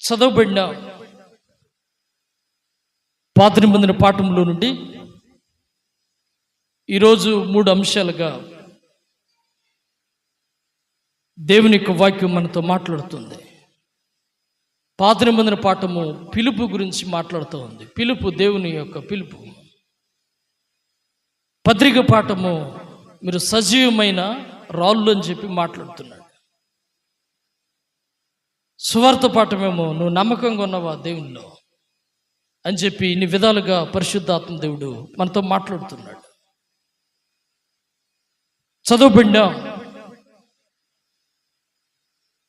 చదవబడిన పాత నిబంధన పాఠంలో నుండి ఈరోజు 3 అంశాలుగా దేవుని యొక్క వాక్యం మనతో మాట్లాడుతుంది. పాత నిబంధన పాఠము పిలుపు గురించి మాట్లాడుతూ ఉంది. పిలుపు, దేవుని యొక్క పిలుపు. పత్రిక పాఠము మీరు సజీవమైన రాళ్ళు అని చెప్పి మాట్లాడుతున్నాడు. సువార్త పాఠమేమో నువ్వు నమ్మకంగా ఉన్నవా దేవునిలో అని చెప్పి ఇన్ని విధాలుగా పరిశుద్ధాత్మ దేవుడు మనతో మాట్లాడుతున్నాడు. చదవబడిన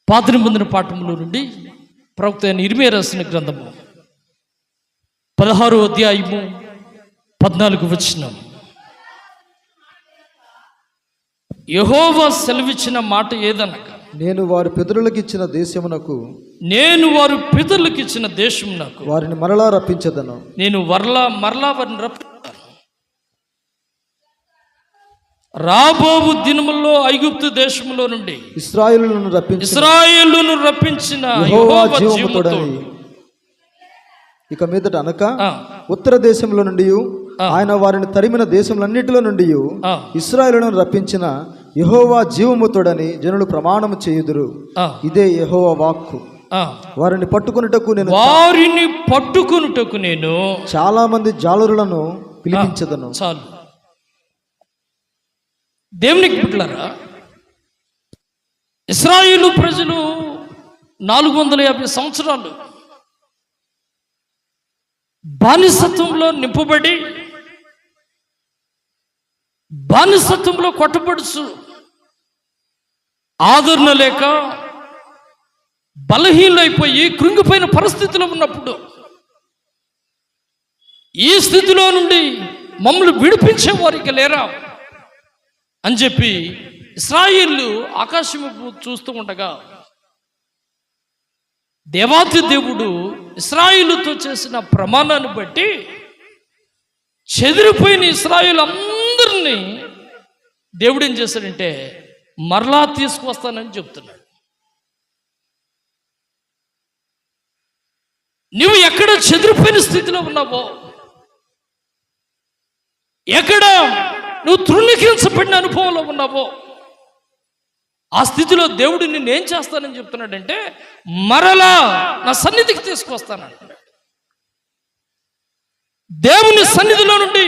పాత నిబంధన పాఠంలో నుండి ప్రవక్త అయిన ఇర్మీయా రాసిన గ్రంథము 16వ అధ్యాయము 14వ వచనం. యెహోవా సెలవిచ్చిన మాట ఏదనగా, నేను వారి పితరులకు ఇచ్చిన దేశమునకు వారిని మరలా రప్పించదను. నేను మరలా వారిని రప్పిస్తాను. రాబోవు దినముల్లో ఐగుప్తు దేశంలో నుండి ఇశ్రాయేలును రప్పించిన యెహోవా జీవముతోడని ఇక మీదట అనక ఉత్తర దేశంలో నుండి ఆయన వారిని తరిమిన దేశములన్నిటిలో నుండి ఇశ్రాయేలును రప్పించిన యెహోవా జీవముతోడని జనులు ప్రమాణము చేయుదురు. ఇదే యెహోవా వాక్కు. వారిని పట్టుకొనుటకు నేను చాలా మంది జాలరులను పిలిపించదను. చాలు. దేవునికి బిడ్డలారా, ఇశ్రాయేలు ప్రజలు 450 సంవత్సరాలు బానిసత్వంలో నింపబడి, బానిసత్వంలో కొట్టబడుచు, ఆదరణ లేక బలహీనైపోయి కృంగిపోయిన పరిస్థితిలో ఉన్నప్పుడు, ఈ స్థితిలో నుండి మమ్మల్ని విడిపించే వారికి లేరా అని చెప్పి ఇశ్రాయేలు ఆకాశము చూస్తూ ఉండగా, దేవాతి దేవుడు ఇశ్రాయేలుతో చేసిన ప్రమాణాన్ని బట్టి చెదిరిపోయిన ఇశ్రాయేలు అందరినీ దేవుడు ఏం చేశాడంటే మరలా తీసుకువస్తానని చెప్తున్నాడు. నువ్వు ఎక్కడ చెదిరిపోయిన స్థితిలో ఉన్నావో, ఎక్కడ నువ్వు తృణీకరించబడిన అనుభవంలో ఉన్నావో, ఆ స్థితిలో దేవుడు నిన్నేం చేస్తానని చెప్తున్నాడంటే మరలా నా సన్నిధికి తీసుకొస్తానంటున్నాడు. దేవుని సన్నిధిలో నుండి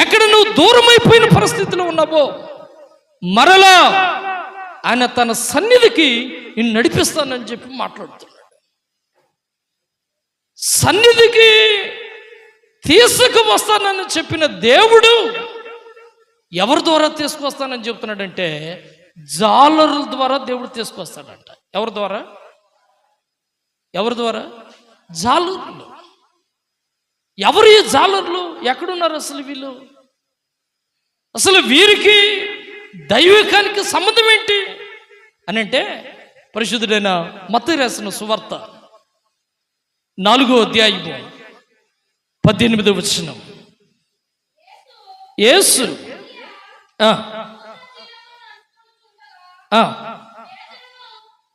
ఎక్కడ నువ్వు దూరమైపోయిన పరిస్థితిలో ఉన్నావో, మరలా ఆయన తన సన్నిధికి నిన్ను నడిపిస్తానని చెప్పి మాట్లాడుతున్నాడు. సన్నిధికి తీసుకువస్తానని చెప్పిన దేవుడు ఎవరి ద్వారా తీసుకొస్తానని చెప్తున్నాడంటే జాలరుల ద్వారా దేవుడు తీసుకొస్తాడంట. ఎవరి ద్వారా? జాలరులు. ఎవరు ఈ జాలరులు? ఎక్కడున్నారు అసలు వీళ్ళు? అసలు వీరికి దైవికానికి సంబంధం ఏంటి అని అంటే, పరిశుద్ధుడైన మత్తయి రాసిన సువార్త 4వ అధ్యాయము 18వ వచనం. యేసు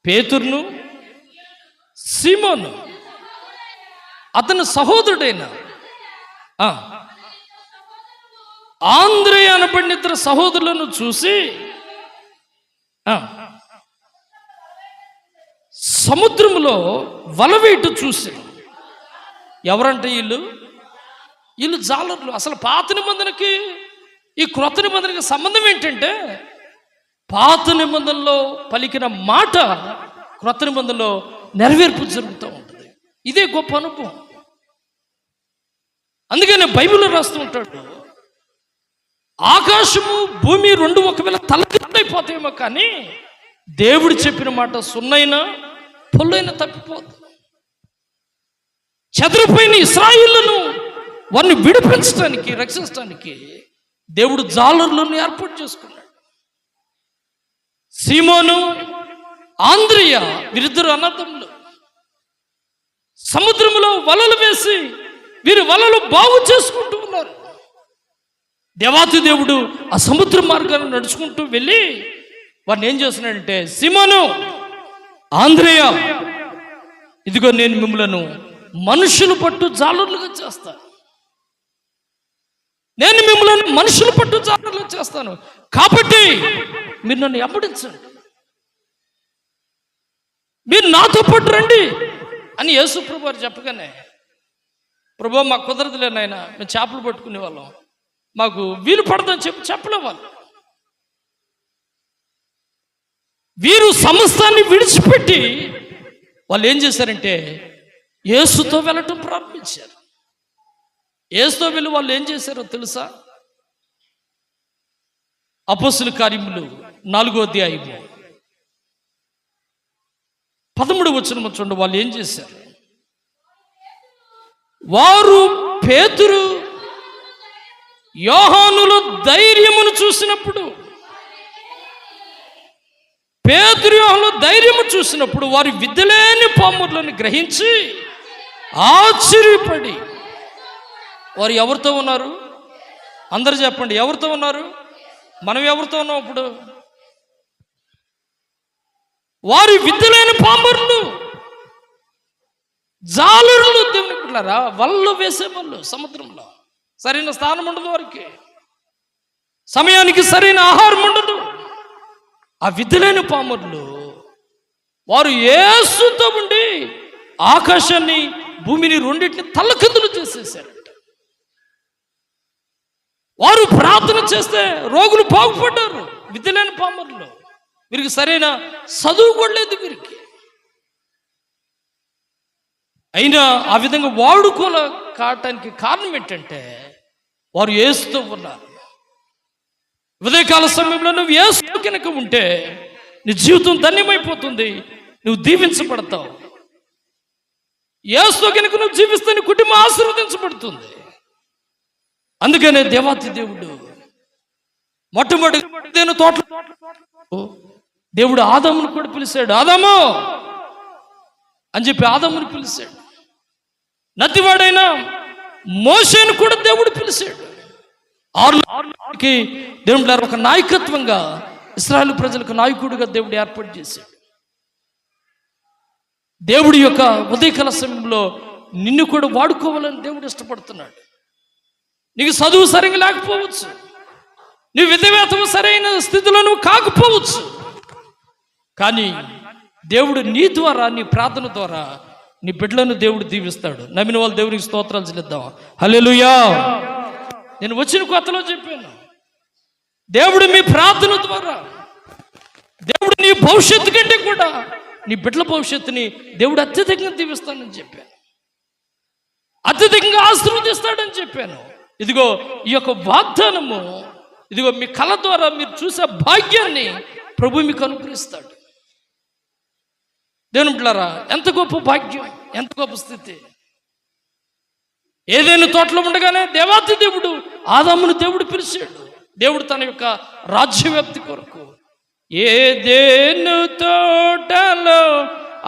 పేతురును, సీమోను, అతని సహోదరుడైన ఆంద్రేయ అనబడిన 2 సహోదరులను చూసి సముద్రంలో వలవేటు చూసి. ఎవరంటే వీళ్ళు జాలర్లు. అసలు పాత నిబంధనకి ఈ క్రొత్త నిబంధనకి సంబంధం ఏంటంటే, పాత నిబంధనలో పలికిన మాట క్రొత్త నిబంధనలో నెరవేర్పు జరుగుతూ ఉంటుంది. ఇదే గొప్ప అనుభవం. అందుకనే బైబిల్లో రాస్తూ ఉంటాడు, ఆకాశము భూమి 2 ఒకవేళ తలకిందైపోతాయేమో కానీ దేవుడు చెప్పిన మాట సున్నైనా పొల్లైనా తప్పిపోదు. చెదిరిపోయిన ఇశ్రాయేలును వారిని విడిపించడానికి, రక్షించడానికి దేవుడు జాలరులను ఏర్పాటు చేసుకున్నాడు. సీమోను, ఆంద్రియ వీరిద్దరు అన్నదమ్ములు సముద్రంలో వలలు వేసి వీరి వలలు బాగు చేసుకుంటూ ఉన్నారు. దేవాతి దేవుడు ఆ సముద్ర మార్గాన్ని నడుచుకుంటూ వెళ్ళి వారిని ఏం చేస్తున్నాడంటే, సీమోను, ఆంద్రేయ ఇదిగో నేను మిమ్మలను మనుషులు పట్టు జాలర్లుగా చేస్తాను. నేను మిమ్మల్ని మనుషులు పట్టు జాలర్లుగా చేస్తాను, కాబట్టి మీరు నన్ను వెంబడించండి, మీరు నాతో పాటు రండి అని యేసు ప్రభు వారు చెప్పగానే, ప్రభు మాకు కుదరదులే నాయన, మేము చేపలు పట్టుకునే వాళ్ళం, మాకు వీలు పడదని చెప్పలే వాళ్ళు. వీరు సమస్తాన్ని విడిచిపెట్టి వాళ్ళు ఏం చేశారంటే యేసుతో వెళ్ళటం ప్రారంభించారు. యేసుతో వెళ్ళి వాళ్ళు ఏం చేశారో తెలుసా? అపోస్తుల కార్యములు 4వ అధ్యాయము 13వ వచనం చూడండి. వాళ్ళు ఏం చేశారు? వారు పేతురు యోహానుల ధైర్యమును చూసినప్పుడు, పేతురు యోహానుల ధైర్యము చూసినప్పుడు వారి విద్యలేని పాములను గ్రహించి ఆశ్చర్యపడి, వారు ఎవరితో ఉన్నారు? అందరూ చెప్పండి, ఎవరితో ఉన్నారు? మనం ఎవరితో ఉన్నాం ఇప్పుడు? వారి విద్యలేని పామరులు, జాలరులు, దేవుని పిల్లరా, వలలు వేసే వాళ్ళు సముద్రంలో. సరైన స్థానం ఉండదు, వారికి సమయానికి సరైన ఆహారం ఉండదు. ఆ విద్యలేని పామరులు వారు యేసుతో ఉండి ఆకాశాన్ని భూమిని రెండింటిని తల్లకిందులు చేసేసారట. వారు ప్రార్థన చేస్తే రోగులు బాగుపడ్డారు. విద్యలేని పామరులు, వీరికి సరైన చదువు కూడా లేదు వీరికి. అయినా ఆ విధంగా వాడుకోల కావటానికి కారణం ఏంటంటే వారు యేసుతో ఉన్నారు. ఉదయకాల సమయంలో నువ్వు యేసు కనుక ఉంటే నీ జీవితం ధన్యమైపోతుంది, నువ్వు దీవించబడతావు. యేసుతో కనుక నువ్వు జీవిస్తే నీ కుటుంబం ఆశీర్వదించబడుతుంది. అందుకనే దేవాతి దేవుడు మొట్టమొదటి తోట దేవుడు ఆదామును కూడా పిలిచాడు. ఆదాము అని చెప్పి ఆదామును పిలిచాడు. నతివాడైన మోషేను కూడా దేవుడు పిలిచాడు. ఆరుకి దేవుడు ఒక నాయకత్వంగా ఇశ్రాయేలు ప్రజలకు నాయకుడిగా దేవుడు ఏర్పాటు చేశాడు. దేవుడి యొక్క ఉదయకాల సమయంలో నిన్ను కూడా వాడుకోవాలని దేవుడు ఇష్టపడుతున్నాడు. నీకు చదువు సరిగ్గా లేకపోవచ్చు, నీ విద్యావేత్తం సరైన స్థితిలో నువ్వు కాకపోవచ్చు, కానీ దేవుడు నీ ద్వారా, నీ ప్రార్థన ద్వారా నీ బిడ్డలను దేవుడు దీవిస్తాడు. నమ్మిన వాళ్ళు దేవునికి స్తోత్రాలు చెల్లిద్దాం. హల్లెలూయా. నేను వచ్చిన కొత్తలో చెప్పాను, దేవుడు మీ ప్రార్థన ద్వారా, దేవుడు నీ భవిష్యత్తు కంటే కూడా నీ బిడ్డల భవిష్యత్తుని దేవుడు అత్యధికంగా దీవిస్తాడని చెప్పాను, అత్యధికంగా ఆశీర్వదిస్తాడని చెప్పాను. ఇదిగో ఈ యొక్క వాగ్దానము, ఇదిగో మీ కళ ద్వారా మీరు చూసే భాగ్యాన్ని ప్రభు మీకు అనుగ్రహిస్తాడు. దేవుని బిడ్డలారా, ఎంత గొప్ప భాగ్యం, ఎంత గొప్ప స్థితి. ఏదైనా తోటలో ఉండగానే దేవాతి దేవుడు ఆదామును దేవుడు పిలిచాడు. దేవుడు తన యొక్క రాజ్యవ్యాప్తి కొరకు ఏదేను తోటలో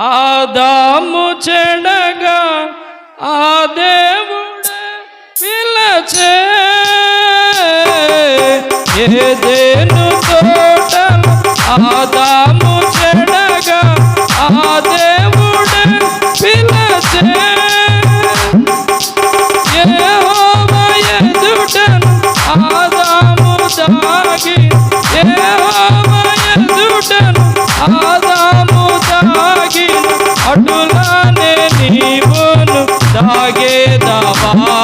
ఆదాము చెడగా ఆ దేవుడే పిలచే, ఏదేను తోటలో ఆదాము చెడగా ఆ దేవుడే పిలచే, యెహోవా ఎదుటను ఆదాము దాగి, యెహోవా ఎదుటను ఆదాము దాగి, అటులానే నీవును దాగేదవా,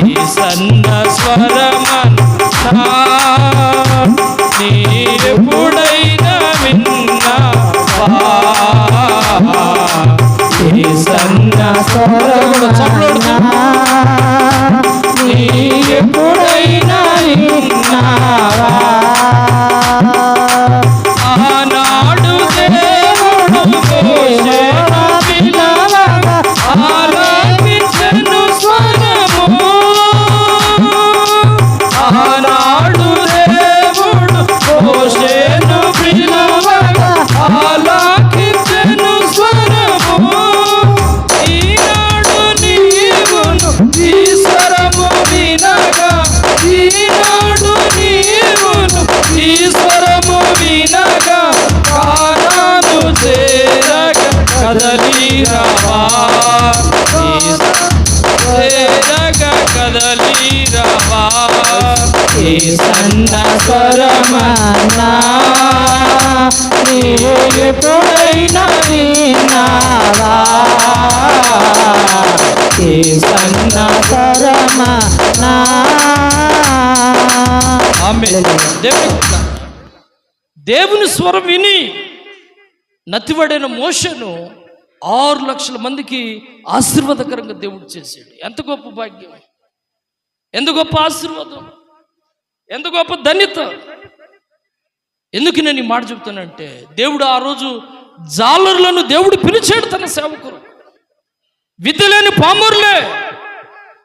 నీ సన్న స్వరమన్నా నీ ఎప్పుడైనా విన్నావా, నీ సన్న స్వరమన్నా నీ ఎప్పుడైనా విన్నావా. ఆనాడు దేవుడు మోషేను పిలవగా ఆలపించెను స్వరము, ఆనాడు దేవుడు మోషేను పిలవగా ఆలపించెను స్వరము, ఈనాడు నీవు ఎప్పుడైనా విన్నావా యేసన్న పరమనా. దేవుని స్వరం విని నతివడైన మోషను 6 లక్షల మందికి ఆశీర్వాదకరంగా దేవుడు చేశాడు. ఎంత గొప్ప భాగ్యం, ఎంత గొప్ప ఆశీర్వాదం, ఎంత గొప్ప ధన్యత. ఎందుకు నేను ఈ మాట చెప్తానంటే, దేవుడు ఆ రోజు జాలర్లను దేవుడు పిలిచాడు తన సేవకులు, విద్య లేని పామరులే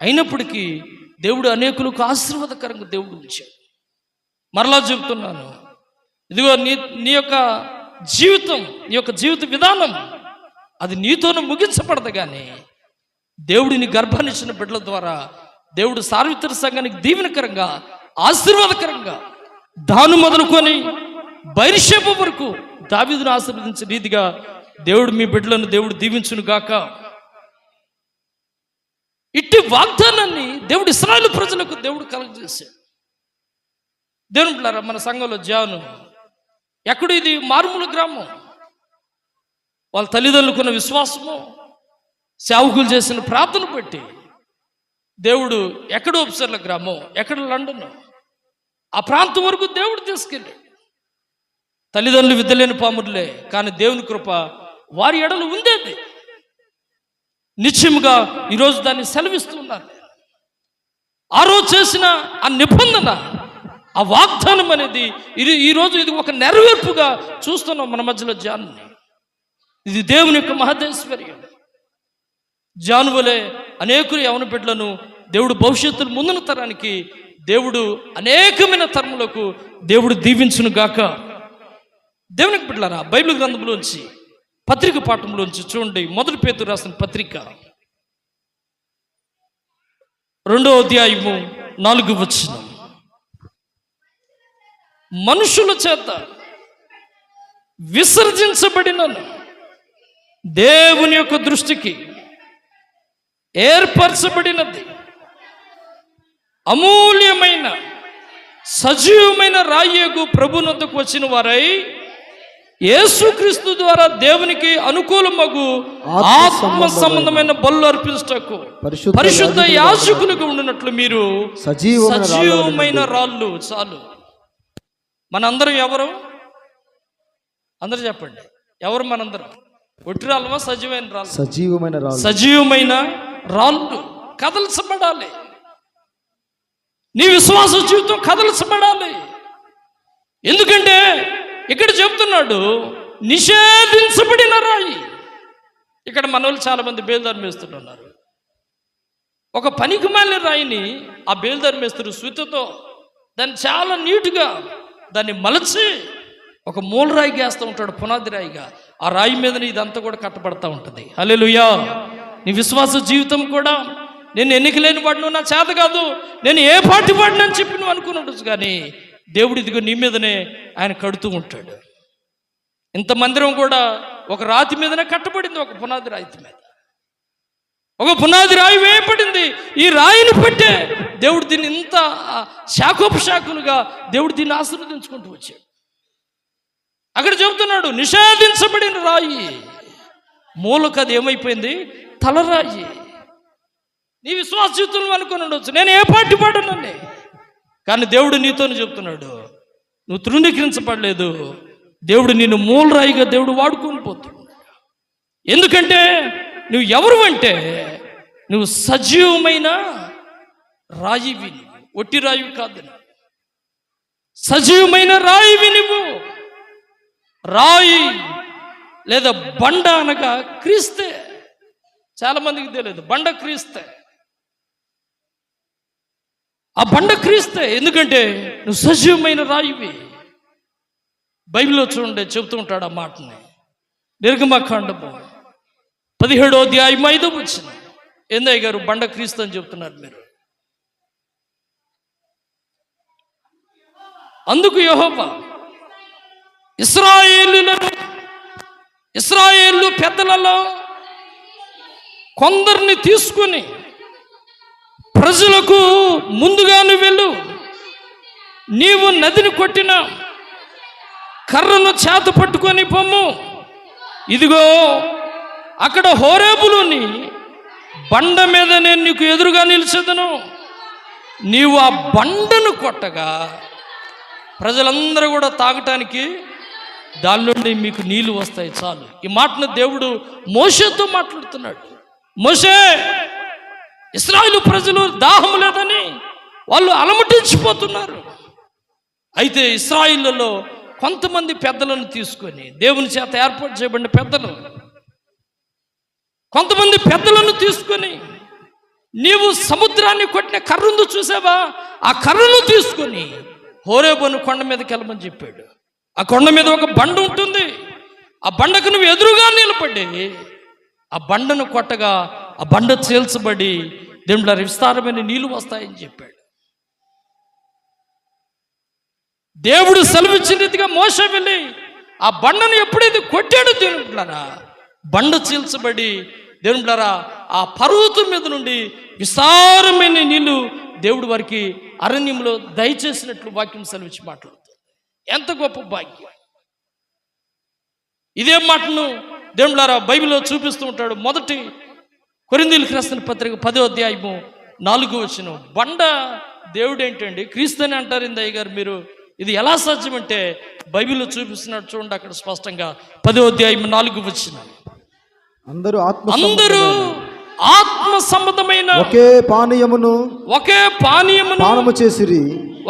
అయినప్పటికీ దేవుడు అనేకులకు ఆశీర్వాదకరంగా దేవుడు ఉంచాడు. మరలా చెప్తున్నాను, ఇదిగో నీ యొక్క జీవితం, నీ యొక్క జీవిత విధానం అది నీతోనే ముగించబడదు, కానీ దేవుడిని గర్భాన్నిచ్చిన బిడ్డల ద్వారా దేవుడు సార్వత్రిక సంఘానికి దీవెనకరంగా ఆశీర్వాదకరంగా దాను మొదలుకొని బైర్షెబ వరకు దావీదును ఆశీర్వదించే రీతిగా దేవుడు మీ బిడ్డలను దేవుడు దీవించును గాక. ఇట్టి వాగ్దానాన్ని దేవుడు ఇశ్రాయేలు ప్రజలకు దేవుడు కలుగజేశాడు. దేవుని బిడ్డలారా, మన సంఘంలో జాను ఎక్కడో ఇది మారుమూల గ్రామం, వాళ్ళ తల్లిదండ్రులకున్న విశ్వాసము, సేవకులు చేసిన ప్రార్థన బట్టి దేవుడు ఎక్కడో ఉపసర్ల గ్రామం, ఎక్కడ లండన్, ఆ ప్రాంతం వరకు దేవుడు తీసుకెళ్ళాడు. తల్లిదండ్రులు విద్య లేని పామురులే, కానీ దేవుని కృప వారి ఎడలు ఉండేది. నిశ్చయముగా ఈరోజు దాన్ని సెలవిస్తున్నారు. ఆ రోజు చేసిన ఆ నిబంధన, ఆ వాగ్దానం అనేది ఈరోజు ఇది ఒక నెరవేర్పుగా చూస్తున్నాం మన మధ్యలో జానుని. ఇది దేవుని యొక్క మహదేశ్వర్యం. జానువలే అనేకులు యవన బిడ్డలను దేవుడు భవిష్యత్తులో ముందున తరానికి దేవుడు అనేకమైన తరములకు దేవుడు దీవించును గాక. దేవునికి బిడ్డలారా, బైబిల్ గ్రంథంలోంచి పత్రిక పాఠంలోంచి చూడండి, 1 పేతురు రాసిన పత్రిక 2వ అధ్యాయము 4వ వచనం. మనుషుల చేత విసర్జించబడిన దేవుని యొక్క దృష్టికి ఏర్పరచబడినది అమూల్యమైన సజీవమైన రాయియగు ప్రభునొద్దకు వచ్చిన వారై యేసుక్రీస్తు ద్వారా దేవునికి అనుకూలమగు ఆత్మ సంబంధమైన బలు అర్పించుటకు పరిశుద్ధ యాజకులుగా ఉండినట్లు మీరు సజీవమైన రాళ్ళు. చాలు. మనందరం ఎవరు? అందరూ చెప్పండి, ఎవరు మనందరం? ఒట్టి రాళ్ళమా, సజీవమైన రాళ్ళు? సజీవమైన రాళ్ళు కదల్చబడాలి. నీ విశ్వాస జీవితం కదల్చబడాలి. ఎందుకంటే ఇక్కడ చెప్తున్నాడు నిషేధించబడిన రాయి. ఇక్కడ మన వాళ్ళు చాలా మంది బేల్దారి మేస్తున్నారు. ఒక పనికి మాలిన రాయిని ఆ బేల్దారి మేస్తుడు సుతితో దాన్ని చాలా నీటుగా దాన్ని మలచి ఒక మూల రాయిగా వేస్తూ ఉంటాడు, పునాది రాయిగా. ఆ రాయి మీద ఇదంతా కూడా కట్టబడతా ఉంటుంది. హల్లెలూయా. నీ విశ్వాస జీవితం కూడా, నేను ఎన్నిక లేని వాడిను, నా చేత కాదు, నేను ఏ పార్టీ వాడిని అని చెప్పి నువ్వు అనుకుని ఉండొచ్చు, కానీ దేవుడు ఇదిగో నీ మీదనే ఆయన కడుతూ ఉంటాడు. ఇంత మందిరం కూడా ఒక రాతి మీదనే కట్టబడింది, ఒక పునాది రాయి మీద. ఒక పునాది రాయి వేయబడింది. ఈ రాయిని పట్టే దేవుడు దీన్ని ఇంత శాఖోపశాఖలుగా దేవుడు దీన్ని ఆశీర్వదించుకుంటూ వచ్చాడు. అక్కడ చెబుతున్నాడు నిషేధించబడిన రాయి. మూలకు అది ఏమైపోయింది? తలరాయి. నీ విశ్వాస జీవితంలో అనుకుని ఉండొచ్చు, నేను ఏ పార్టీ పాడనండి, కానీ దేవుడు నీతోనే చెప్తున్నాడు, నువ్వు తృణీకరించబడలేదు. దేవుడు నిన్ను మూలరాయిగా దేవుడు వాడుకొని పోతున్నాడు. ఎందుకంటే నువ్వు ఎవరు అంటే, నువ్వు సజీవమైన రాయివి, ఒట్టి రాయివి కాదు, సజీవమైన రాయివి నువ్వు. రాయి లేదా బండ అనగా క్రీస్తే. చాలా మందికి తెలియదు, బండ క్రీస్తే. ఆ బండ క్రీస్తే, ఎందుకంటే నువ్వు సజీవమైన రాయివి. బైబిల్లో చూడండి, చెబుతూ ఉంటాడు ఆ మాటని. నిర్గమకాండము 17వ అధ్యాయం 5వ వచనం. ఏందయ్య గారు బండ క్రీస్తు అని చెప్తున్నారు మీరు? అందుకు యెహోవా ఇశ్రాయేలు పెద్దలలో కొందరిని తీసుకుని ప్రజలకు ముందుగాను వెళ్ళు, నీవు నదిని కొట్టిన కర్రను చేత పట్టుకొని పొమ్ము, ఇదిగో అక్కడ హోరేబులోని బండ మీద నేను నీకు ఎదురుగా నిలిచెదను. నీవు ఆ బండను కొట్టగా ప్రజలందరూ కూడా తాగటానికి దాని నుండి మీకు నీళ్లు వస్తాయి చాలు. ఈ మాటను దేవుడు మోషేతో మాట్లాడుతున్నాడు. మోషే, ఇశ్రాయేలు ప్రజలు దాహం లేదని వాళ్ళు అలమటించిపోతున్నారు. అయితే ఇశ్రాయేలులో కొంతమంది పెద్దలను తీసుకొని, దేవుని చేత ఏర్పాటు చేయబడిన పెద్దలు, కొంతమంది పెద్దలను తీసుకొని, నీవు సముద్రాన్ని కొట్టిన కర్ర ఉందో చూసావా, ఆ కర్రను తీసుకొని హోరేబును కొండ మీదకి వెళ్ళమని చెప్పాడు. ఆ కొండ మీద ఒక బండ ఉంటుంది. ఆ బండకు నువ్వు ఎదురుగా నిలబడి ఆ బండను కొట్టగా ఆ బండ చీల్చబడి దేవుళ్ళ విస్తారమైన నీళ్లు వస్తాయని చెప్పాడు. దేవుడు సెలవిచ్చిన రీతిగా మోషే వెళ్ళి ఆ బండను ఎప్పుడైతే కొట్టాడో దేవుళ్ళారా, బండ చీల్చబడి దేవుళ్ళారా ఆ పర్వతం మీద నుండి విస్తారమైన నీళ్లు దేవుడు వారికి అరణ్యంలో దయచేసినట్లు వాక్యం సెలవిచ్చి మాట్లాడుతుంది. ఎంత గొప్ప భాగ్యం! ఇదే మాటను దేవుళ్ళారా బైబిల్లో చూపిస్తూ ఉంటాడు. మొదటి కొరింథీయులకు రాసిన పత్రిక 10వ అధ్యాయము 4వ వచనం. బండ దేవుడు ఏంటండి, క్రీస్తు అని అంటారు ఇందయ్య గారు మీరు, ఇది ఎలా సాధ్యం అంటే బైబిల్లో చూపిస్తున్నాడు చూడండి అక్కడ స్పష్టంగా 10వ అధ్యాయం 4వ వచనం. అందరూ ఆత్మ సంబంధమైన ఒకే పానీయమును పానము చేసిరి,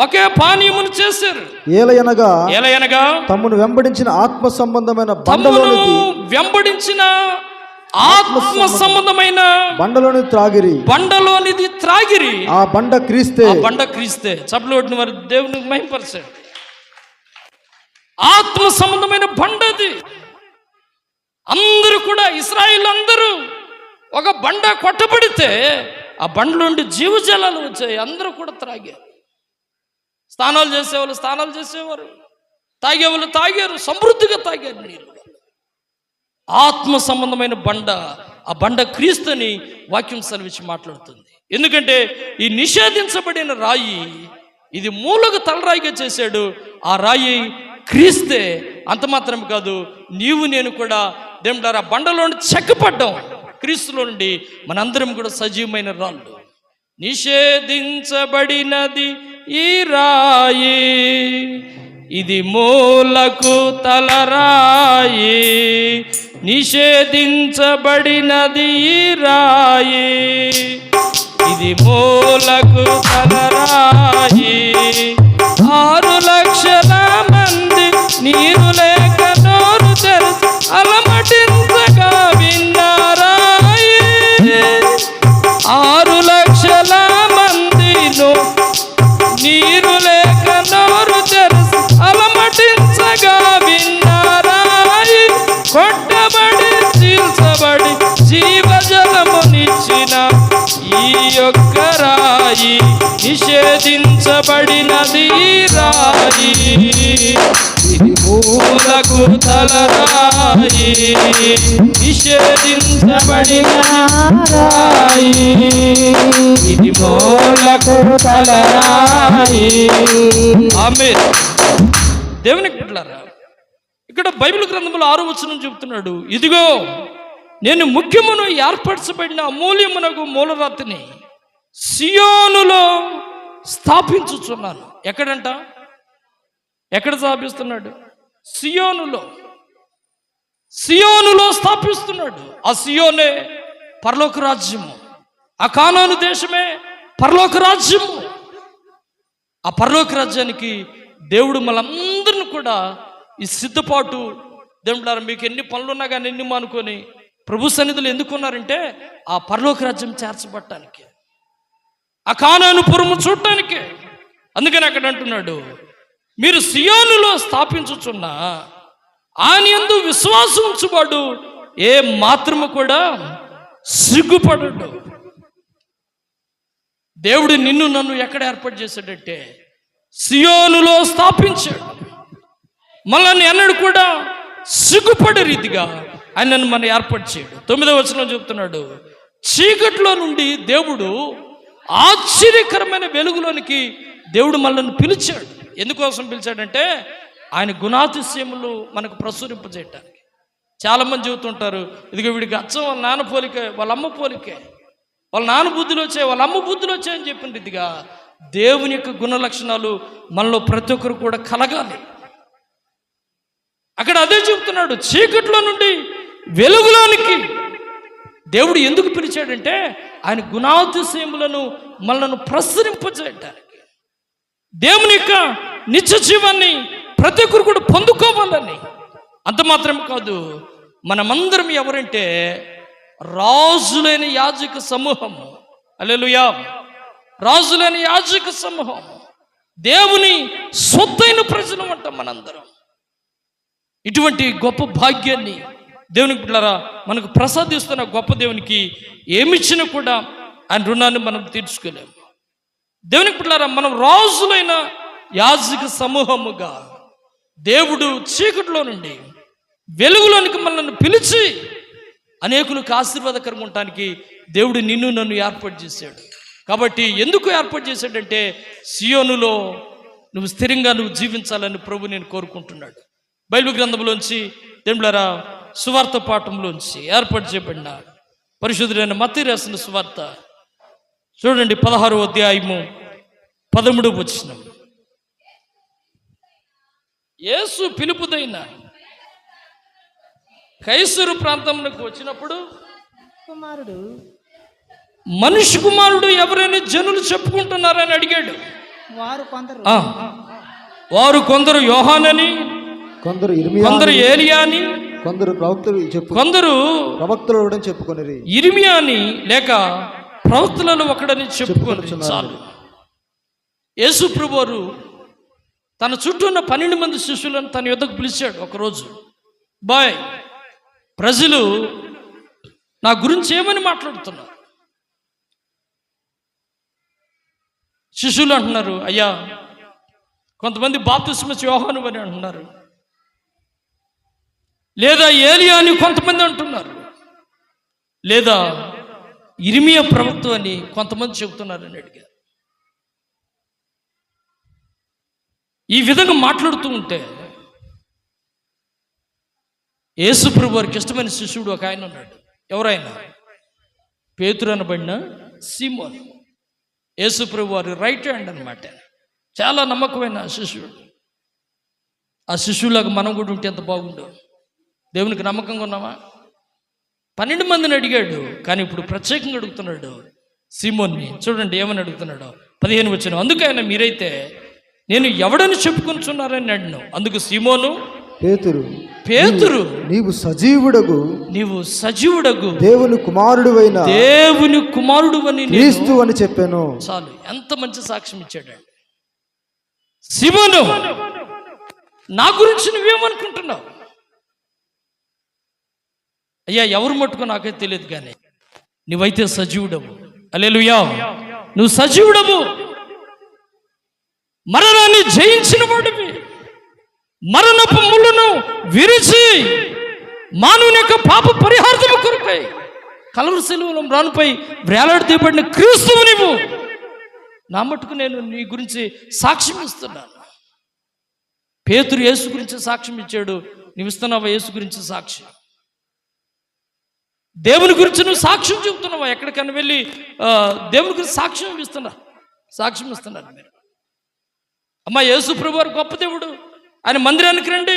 ఒకే పానీయమును చేశారు. ఏలయనగా తమను వెంబడించిన ఆత్మ సంబంధమైన బండలోనిది త్రాగిరి. ఆ బండ క్రీస్తే. చప్పట్లు వారి దేవునికి మహిమపరిచారు. ఆత్మ సంబంధమైన బండది. అందరూ కూడా ఇశ్రాయేలు అందరూ ఒక బండ కొట్టబడితే ఆ బండలోండి జీవజలాలు వచ్చాయి. అందరూ కూడా త్రాగారు. స్నానాలు చేసేవాళ్ళు స్నానాలు చేసేవారు, తాగేవాళ్ళు తాగారు, సమృద్ధిగా తాగారు నీళ్ళు. ఆత్మ సంబంధమైన బండ, ఆ బండ క్రీస్తుని వాక్యం సెలవిచ్చి మాట్లాడుతుంది. ఎందుకంటే ఈ నిషేధించబడిన రాయి ఇది మూలకు తలరాయిగా చేశాడు. ఆ రాయి క్రీస్తే. అంత మాత్రం కాదు, నీవు నేను కూడా దేవుడారా బండలో నుండి చెక్కపడ్డాం. క్రీస్తులో నుండి మనందరం కూడా సజీవమైన రాళ్ళు. నిషేధించబడినది ఈ రాయి, ఇది మూలకు తలరాయి. నిషేధించబడినది ఈ రాయి, ఇది మూలకు తలరాయి. 6 లక్షల మంది నీరు లేక నోరు తెరచి అలమటించగా విన్నారాయి. 6 లక్షల మంది నీరు లేక నోరు తెరచి అలమటించగా విన్నారాయి. కొట్టబడి చీల్చబడి జీవజలమునిచ్చిన ఈ యొక్క రాయి, నిషేధించబడినది రాయి, ఇది మూలకు తలరాయి. నిషేధించబడిన రాయి, ఇది మూలకు తలరాయి. ఆమేన్. దేవునికి బిడ్డలారా, ఇక్కడ బైబిల్ గ్రంథంలో 6వ వచనం చెబుతున్నాడు, ఇదిగో నేను ముఖ్యమును ఏర్పరచబడిన అమూల్యమునకు మూలరాతిని సియోనులో స్థాపించుచున్నాను. ఎక్కడంట? ఎక్కడ స్థాపిస్తున్నాడు? సియోనులో స్థాపిస్తున్నాడు. ఆ సియోనే పరలోక రాజ్యము, ఆ కానాను దేశమే పరలోక రాజ్యము. ఆ పరలోక రాజ్యానికి దేవుడు మనందరిని కూడా ఈ సిద్ధపాటు, దేవుడారా మీకు ఎన్ని పనులున్నా కానీ ఎన్ని మానుకొని ప్రభు సన్నిధులు ఎందుకున్నారంటే ఆ పరలోక రాజ్యం చేర్చబట్టడానికి, ఆ కానాను పురము చూడటానికి. అందుకని అక్కడ అంటున్నాడు, మీరు సియోనులో స్థాపించుచున్న ఆయన యందు విశ్వాసం ఉంచువాడు ఏ మాత్రము కూడా సిగ్గుపడడు. దేవుడు నిన్ను నన్ను ఎక్కడ ఏర్పాటు చేశాడంటే సియోనులో స్థాపించాడు. మనల్ని ఎన్నడూ కూడా సిగ్గుపడే రీతిగా ఆయనను మనం ఏర్పాటు చేయడు. 9వ వచనం చెప్తున్నాడు, చీకట్లో నుండి దేవుడు ఆశ్చర్యకరమైన వెలుగులోనికి దేవుడు మనల్ని పిలిచాడు. ఎందుకోసం పిలిచాడంటే ఆయన గుణాతిశయములు మనకు ప్రచురింపజేయటానికి. చాలామంది చెబుతుంటారు, ఇదిగో వీడికి అచ్చం వాళ్ళ నాన్న పోలికే, వాళ్ళ అమ్మ పోలికే, వాళ్ళ నాన్న బుద్ధులు వచ్చాయి, వాళ్ళ అమ్మ బుద్ధులు వచ్చాయని చెప్పింది. ఇదిగా దేవుని యొక్క గుణ లక్షణాలు మనలో ప్రతి ఒక్కరు కూడా కలగాలి. అక్కడ అదే చెబుతున్నాడు, చీకట్లో నుండి వెలుగులోనికి దేవుడు ఎందుకు పిలిచాడంటే ఆయన గుణాతిశయములను మనలను ప్రసరింపజేయడానికి, దేవుని యొక్క నిత్య జీవాన్ని ప్రతి ఒక్కరు కూడా పొందుకోవాలని. అంత మాత్రమే కాదు, మనమందరం ఎవరంటే రాజులైన యాజక సమూహము. హల్లెలూయా! రాజులైన యాజక సమూహం, దేవుని సొత్తైన ప్రజలు అంటాం మనందరం. ఇటువంటి గొప్ప భాగ్యాన్ని దేవునికి బిడ్డలారా మనకు ప్రసాదిస్తున్న గొప్ప దేవునికి ఏమిచ్చినా కూడా ఆయన రుణాన్ని మనం తీర్చుకోలేము. దేవునికి బిడ్డలారా, మనం రాజులైన యాజక సమూహముగా దేవుడు చీకటిలో నుండి వెలుగులోనికి మనల్ని పిలిచి అనేకులకు ఆశీర్వాదకరంగా ఉండటానికి దేవుడు నిన్ను నన్ను ఏర్పాటు చేశాడు. కాబట్టి ఎందుకు ఏర్పాటు చేశాడంటే సియోనులో నువ్వు స్థిరంగా జీవించాలని ప్రభు నేను కోరుకుంటున్నాడు. బైబిల్ గ్రంథంలోంచి దేవులారా సువార్త పాఠంలోంచి ఏర్పాటు చేయబడిన పరిశుద్ధుడైన మత్తయి రాసిన సువార్త చూడండి, 16వ అధ్యాయము 13వ వచనం. యేసు పిలుపుదైన కైసరు ప్రాంతంలోకి వచ్చినప్పుడు మనిషి కుమారుడు ఎవరైనా జనులు చెప్పుకుంటున్నారని అడిగాడు. వారు కొందరు యోహానని, కొందరు ఏలియా అని, కొందరు ప్రవక్తలు చెప్పుకొనిరి. ఇర్మియా అని లేక ప్రవక్తలలో ఒకడని చెప్పుకొని చాలు. యేసు ప్రభువారు తన చుట్టూ ఉన్న 12 మంది శిష్యులను తన యొద్దకు పిలిచాడు ఒకరోజు. బాయ్, ప్రజలు నా గురించి ఏమని మాట్లాడుతున్నారు? శిష్యులు అంటున్నారు, అయ్యా కొంతమంది బాప్తిస్మ యోహాను అని అంటున్నారు, లేదా ఏలియా అని కొంతమంది అంటున్నారు, లేదా ఇర్మియా ప్రవక్త అని కొంతమంది చెబుతున్నారని అడిగారు. ఈ విధంగా మాట్లాడుతూ ఉంటే యేసు ప్రభు వారికి ఇష్టమైన శిష్యుడు ఒక ఆయన ఉన్నాడు. ఎవరైనా? పేతురు అనబడిన సీమోను. యేసు ప్రభు వారి రైట్ హ్యాండ్ అనమాట. చాలా నమ్మకమైన శిష్యుడు. ఆ శిష్యులాగా మనం కూడా ఉంటే ఎంత బాగుండు. దేవునికి నమ్మకంగా ఉన్నామా? 12 మందిని అడిగాడు, కానీ ఇప్పుడు ప్రత్యేకంగా అడుగుతున్నాడు సీమోన్ని. చూడండి ఏమని అడుగుతున్నాడు, 15 వచనం. అందుకు ఆయన, మీరైతే నేను ఎవడని చెప్పుకొనిచున్నారని అడిగాను. అందుకు సీమోను, పేతురు నీవు సజీవుడగు దేవుని కుమారుడు అని క్రీస్తు అని చెప్పాను. చాలు, ఎంత మంచి సాక్ష్యం ఇచ్చాడండి. సీమోను, నా గురించి నువ్వేమనుకుంటున్నావు? అయ్యా ఎవరు మట్టుకో నాకైతే తెలియదు, కానీ నువ్వైతే సజీవుడవు. హల్లెలూయా! నువ్వు సజీవుడవు, మరణాన్ని జయించిన వాడివి, మరణపు ముళ్ళను విరిచి మానవుని యొక్క పాప పరిహార్థము కొరకై కలవరి శిలువలో రానుపై వేలాడదీయబడిన క్రీస్తువు నీవు. నా మట్టుకు నేను నీ గురించి సాక్ష్యం ఇస్తున్నాను. పేతురు యేసు గురించి సాక్ష్యం ఇచ్చాడు, నువ్వు ఇస్తున్నావా యేసు గురించి సాక్ష్యం? దేవుని గురించి నువ్వు సాక్ష్యం చెబుతున్నావా? ఎక్కడికైనా వెళ్ళి దేవుని గురించి సాక్ష్యం ఇస్తున్నారు మీరు. అమ్మా, యేసు ప్రభు వారు గొప్ప దేవుడు, ఆయన మందిరానికి రండి,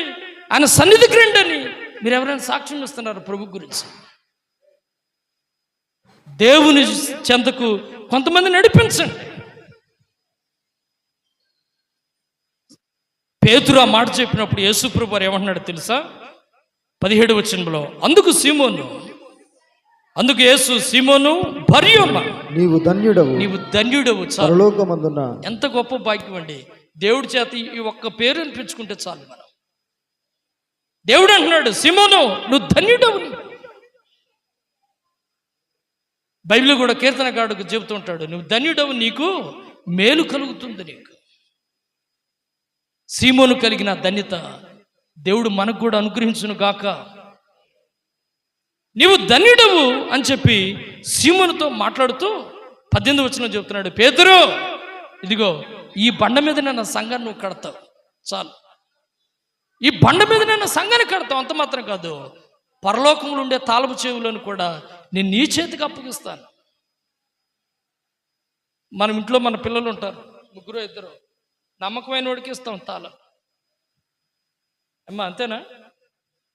ఆయన సన్నిధికి రండి అని మీరు ఎవరైనా సాక్ష్యం ఇస్తున్నారు ప్రభు గురించి? దేవుని చెంతకు కొంతమంది నడిపించండి. పేతురు ఆ మాట చెప్పినప్పుడు యేసు ప్రభు వారు ఏమంటున్నాడు తెలుసా? 17వ వచనంలో, అందుకు యేసు, సీమోను బర్యోమ, నీవు ధన్యుడవు పరలోకమందున. ఎంత గొప్ప భాగ్యం అండి. దేవుడి చేత ఈ ఒక్క పేరు అనిపించుకుంటే చాలు. మనం దేవుడు అంటున్నాడు, సీమోను నువ్వు ధన్యుడవు. బైబిల్ కూడా కీర్తనకారుడు చెబుతూ ఉంటాడు, నువ్వు ధన్యుడవు, నీకు మేలు కలుగుతుంది. నీకు సీమోను కలిగిన ధన్యత దేవుడు మనకు కూడా అనుగ్రహించును గాక. నీవు ధన్యుడవు అని చెప్పి సీమోనుతో మాట్లాడుతూ 18వ వచనం చెబుతున్నాడు, పేతురు ఇదిగో ఈ బండ మీద నా సంఘాన్ని నువ్వు కడతావు. చాలు, ఈ బండ మీద నా సంఘాన్ని కడతావు. అంత మాత్రం కాదు, పరలోకంలో ఉండే తాళపు చెవులను కూడా నేను నీ చేతికి అప్పగిస్తాను. మన ఇంట్లో మన పిల్లలు ఉంటారు, ముగ్గురు ఇద్దరు, నమ్మకమైన వాడికి ఇస్తాం తాళం. అమ్మా అంతేనా?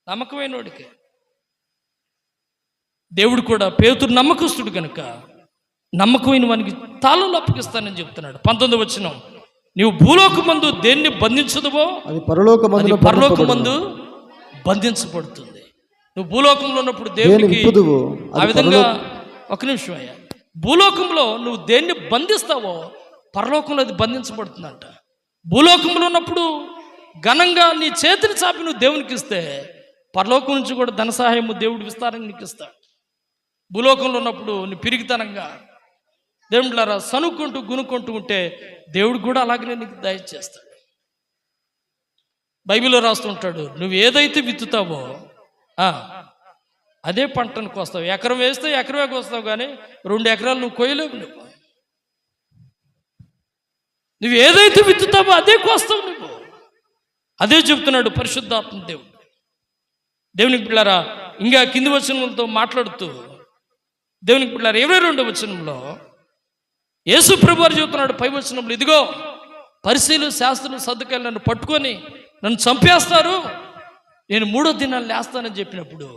నమ్మకమైన వాడికి. దేవుడు కూడా పేతురు నమ్మకస్తుడు కనుక నమ్మకమైన వానికి తాళాలు అప్పగిస్తానని చెప్తున్నాడు. 19వ వచనం, నీవు భూలోకమందు దేన్ని బంధించదువో అది పరలోకమందు బంధించబడుతుంది. నువ్వు భూలోకంలో ఉన్నప్పుడు దేవునికి ఆ విధంగా, ఒక నిమిషం అయ్యా, భూలోకంలో నువ్వు దేన్ని బంధిస్తావో పరలోకంలో అది బంధించబడుతుందంట. భూలోకంలో ఉన్నప్పుడు ఘనంగా నీ చేతిని చాపి నువ్వు దేవునికి ఇస్తే పరలోకం నుంచి కూడా ధన సహాయము దేవుడు విస్తారంగా నీకు ఇస్తాడు. భూలోకంలో ఉన్నప్పుడు నీ పిరిగితనంగా దేవుడిలారా సనుక్కుంటూ గునుక్కుంటూ ఉంటే దేవుడు కూడా అలాగనే నీకు దయచేస్తాడు. బైబిల్లో రాస్తుంటాడు, నువ్వు ఏదైతే విత్తుతావో అదే పంటను కోస్తావు. ఎకరం వేస్తే ఎకరమే కోస్తావు, కానీ 2 ఎకరాలు నువ్వు కోయలేవు. నువ్వు ఏదైతే విత్తుతావో అదే కోస్తావు నువ్వు. అదే చెప్తున్నాడు పరిశుద్ధాత్మ దేవుడు. దేవునికి పిల్లారా, ఇంకా కింది వచనంతో మాట్లాడుతూ దేవునికి పిల్లారా 22వ వచనంలో యేసు ప్రభువు వారు చెబుతున్నాడు పై వచనంలో, ఇదిగో పరిసయ్యులు శాస్త్రులు సద్దుకాయలు నన్ను పట్టుకొని నన్ను చంపేస్తారు, నేను 3వ దినాలు లేస్తానని చెప్పినప్పుడు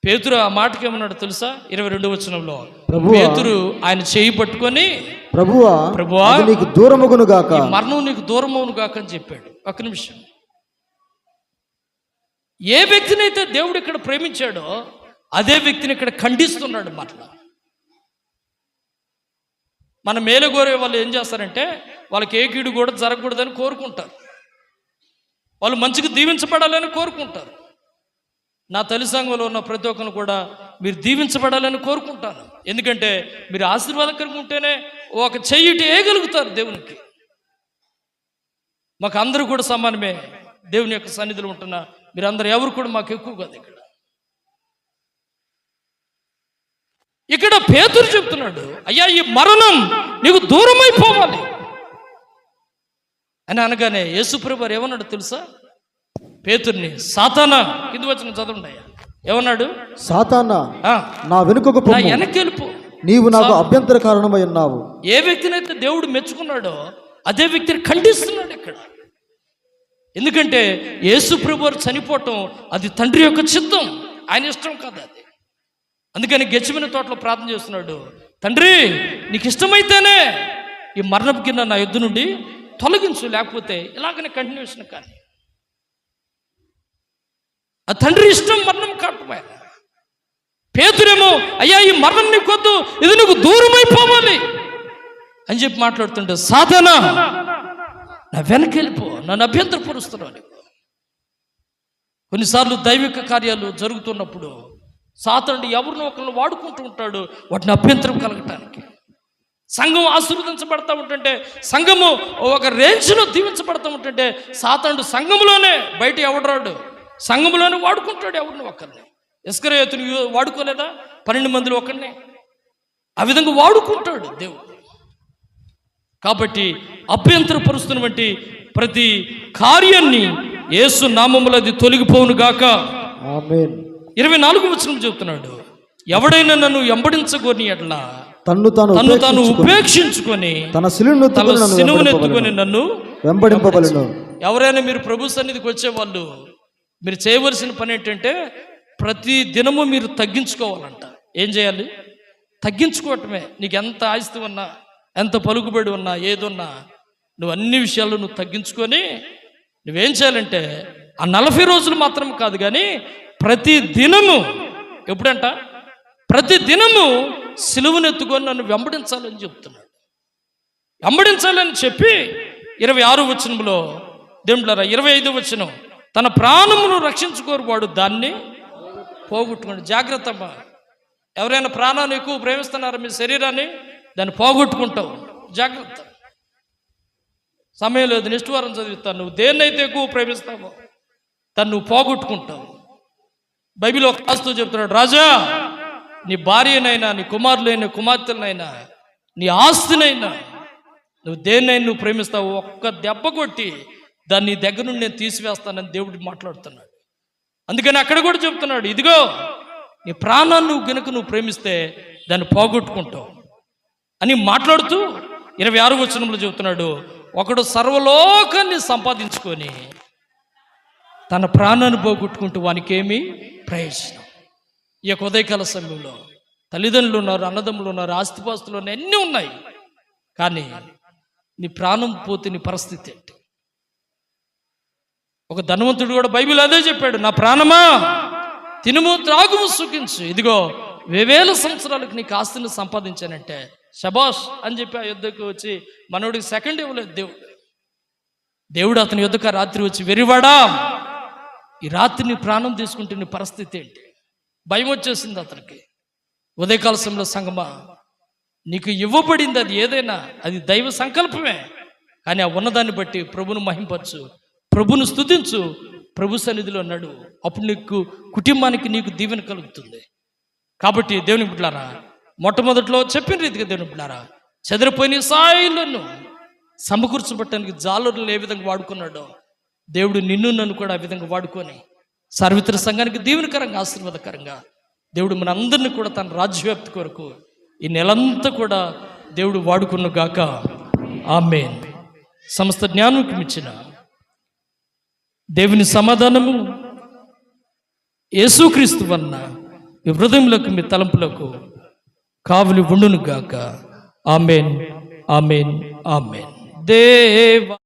పేతురు ఆ మాటకి ఏమన్నాడు తెలుసా? 22వ వచనంలో పేతురు ఆయన చేయి పట్టుకొని, ప్రభువా నీకు దూరమగును గాక, మరణం నీకు దూరమవును గాక అని చెప్పాడు. ఒక నిమిషం, ఏ వ్యక్తినైతే దేవుడు ఇక్కడ ప్రేమించాడో అదే వ్యక్తిని ఇక్కడ ఖండిస్తున్నాడు. మరలా మన మేలు కోరే వాళ్ళు ఏం చేస్తారంటే వాళ్ళకి ఏ కీడు కూడా జరగకూడదని కోరుకుంటారు, వాళ్ళు మంచిగా దీవించబడాలని కోరుకుంటారు. నా తల్లి సంఘంలో ఉన్న ప్రతి ఒక్కరు కూడా మీరు దీవించబడాలని కోరుకుంటాను. ఎందుకంటే మీరు ఆశీర్వాదకరంగా ఉంటేనే ఒక చెయ్యిటి వేయగలుగుతారు దేవునికి. మాకు అందరూ కూడా సమానమే దేవుని యొక్క సన్నిధిలో ఉంటున్నా, మీరందరూ ఎవరు కూడా మాకు ఎక్కువ కాదు. ఇక్కడ పేతురు చెప్తున్నాడు, అయ్యా ఈ మరణం నీకు దూరం అయిపోవాలి అని అనగానే యేసుప్రభు వారు ఏమన్నాడు తెలుసా? పేతుర్ని, సాతానా, కింది వచ్చిన చదవండి అయ్యా, ఏమన్నాడు? సాతానా నా వెనుకకు పో, వెనక్కి వెళ్ళిపో, నీవు నాకు అభ్యంతర కారణమై ఉన్నావు. ఏ వ్యక్తినైతే దేవుడు మెచ్చుకున్నాడో అదే వ్యక్తిని ఖండిస్తున్నాడు ఇక్కడ. ఎందుకంటే యేసుప్రభు వారు చనిపోవటం అది తండ్రి యొక్క చిత్తం, ఆయన ఇష్టం కాదు అది. అందుకని గెచ్చమని తోటలో ప్రార్థన చేస్తున్నాడు, తండ్రి నీకు ఇష్టమైతేనే ఈ మరణపు కింద నా యుద్ధ నుండి తొలగించు, లేకపోతే ఇలాగనే కంటిన్యూషన్. కానీ ఆ తండ్రి ఇష్టం మరణం కాటమే. పేతురేమో అయ్యా ఈ మరణం నీకొద్దు, ఇది నీకు దూరం అయిపోవాలి అని చెప్పి మాట్లాడుతుంటే, సాతానా నా వెనకెళ్ళిపో, నన్ను అభ్యంతరపరుస్తున్నావు. కొన్నిసార్లు దైవిక కార్యాలు జరుగుతున్నప్పుడు సాతానుడు ఎవరినో ఒకరిని వాడుకుంటూ ఉంటాడు వాటిని అభ్యంతరం కలగటానికి. సంఘం ఆశీర్వదించబడతా ఉంటుంటే, సంఘము ఒక రేంజ్లో దీవించబడతా ఉంటుంటే సాతానుడు సంఘంలోనే, బయట ఎవడరాడు, సంఘంలోనే వాడుకుంటాడు ఎవరిని ఒకరిని. ఇస్కరియోతుని వాడుకోలేదా? 12 మందిలో ఒకరిని ఆ విధంగా వాడుకుంటాడు దేవుడు. కాబట్టి అభ్యంతరపరుస్తున్నటువంటి ప్రతి కార్యాన్ని యేసు నామములో అది తొలగిపోవును గాక. ఆమేన్. 24వ వచనం చెప్తున్నాడు, ఎవడైనా నన్ను వెంబడించగోని ఎట్లా తన్ను తాను ఉపేక్షించుకొని తన సిలువనెత్తుకొని నన్ను వెంబడింపబడును. ఎవరైనా మీరు ప్రభు సన్నిధికి వచ్చేవాళ్ళు మీరు చేయవలసిన పని ఏంటంటే ప్రతి దినము మీరు తగ్గించుకోవాలంట. ఏం చేయాలి? తగ్గించుకోవటమే. నీకు ఎంత ఆస్తి ఉన్నా, ఎంత పలుకుబడి ఉన్నా, ఏదున్నా, నువ్వు అన్ని విషయాల్లో నువ్వు తగ్గించుకొని నువ్వేం చేయాలంటే ఆ 40 రోజులు మాత్రం కాదు, కానీ ప్రతి దినము, ఎప్పుడంట ప్రతి దినము సిలువనెత్తుకొని నన్ను వెంబడించాలని చెప్తున్నాడు. వెంబడించాలని చెప్పి 26వ వచనంలో దేవుళ్ళారా, 25వ వచనం, తన ప్రాణమును రక్షించుకోరు వాడు దాన్ని పోగొట్టుకోండి. జాగ్రత్త అమ్మా, ఎవరైనా ప్రాణాన్ని ఎక్కువ ప్రేమిస్తున్నారా మీ శరీరాన్ని, దాన్ని పోగొట్టుకుంటావు. జాగ్రత్త. సమయం లేదు, నెక్స్ట్ వారం చదివిస్తాను. నువ్వు దేన్నైతే ఎక్కువ ప్రేమిస్తావో దాన్ని నువ్వు పోగొట్టుకుంటావు. బైబిల్ ఒక రాస్తూ చెప్తున్నాడు, రాజా నీ భార్యనైనా, నీ కుమారులైనా, కుమార్తెలనైనా, నీ ఆస్తినైనా, నువ్వు దేన్నైనా నువ్వు ప్రేమిస్తావు, ఒక్క దెబ్బ కొట్టి దాన్ని నీ దగ్గర నుండి నేను తీసివేస్తానని దేవుడు మాట్లాడుతున్నాడు. అందుకని అక్కడ కూడా చెప్తున్నాడు, ఇదిగో నీ ప్రాణాన్ని నువ్వు ప్రేమిస్తే దాన్ని పోగొట్టుకుంటావు అని మాట్లాడుతూ 26వ వచనంలో చెబుతున్నాడు, ఒకడు సర్వలోకాన్ని సంపాదించుకొని తన ప్రాణాన్ని పోగొట్టుకుంటూ వానికేమీ ప్రయోజనం. ఈ యొక్క ఉదయకాల సమయంలో తల్లిదండ్రులు ఉన్నారు, అన్నదమ్ములు ఉన్నారు, ఆస్తిపాస్తులు ఉన్నాయి, అన్నీ ఉన్నాయి. కానీ నీ ప్రాణం పోతే నీ పరిస్థితి ఏంటి? ఒక ధనవంతుడు కూడా బైబిల్ అదే చెప్పాడు, నా ప్రాణమా తినుము త్రాగుము సుఖించు, ఇదిగో 1000 సంవత్సరాలకు నీకు ఆస్తిని సంపాదించానంటే శబాష్ అని చెప్పి ఆ యుద్ధకు వచ్చి మనోడికి సెకండ్ ఇవ్వలేదు దేవుడు అతని యుద్ధకు రాత్రి వచ్చి, వెరివాడా ఈ రాత్రి నీ ప్రాణం తీసుకుంటే నీ పరిస్థితి ఏంటి? భయం వచ్చేసింది అతనికి. ఉదయకాల సమయంలో సంగమా, నీకు ఇవ్వబడింది అది ఏదైనా అది దైవ సంకల్పమే. కానీ ఆ ఉన్నదాన్ని బట్టి ప్రభును మహింపరచు, ప్రభును స్తుతించు, ప్రభు సన్నిధిలో నడు. అప్పుడు నీకు కుటుంబానికి నీకు దీవెన కలుగుతుంది. కాబట్టి దేవుని బిడ్డలారా, మొట్టమొదట్లో చెప్పిన రీతిగా దేవుని బిడ్డలారా, చెదిరిపోయిన సాయిలను సమకూర్చబట్టడానికి జాలరులను ఏ విధంగా వాడుకున్నాడో దేవుడు నిన్ను నన్ను కూడా ఆ విధంగా వాడుకొని సార్వత్రిక సంఘానికి దీవెనకరంగా ఆశీర్వాదకరంగా దేవుడు మన అందరినీ కూడా తన రాజ్యవ్యాప్తి కొరకు ఈ నెలంతా కూడా దేవుడు వాడుకున్న గాక. ఆమేన్. సమస్త జ్ఞానానికి మించిన దేవుని సమాధానము యేసుక్రీస్తు వలన మీ హృదయములకు మీ తలంపులకు కావలి ఉండును గాక. ఆమేన్, ఆమేన్, ఆమేన్. దేవా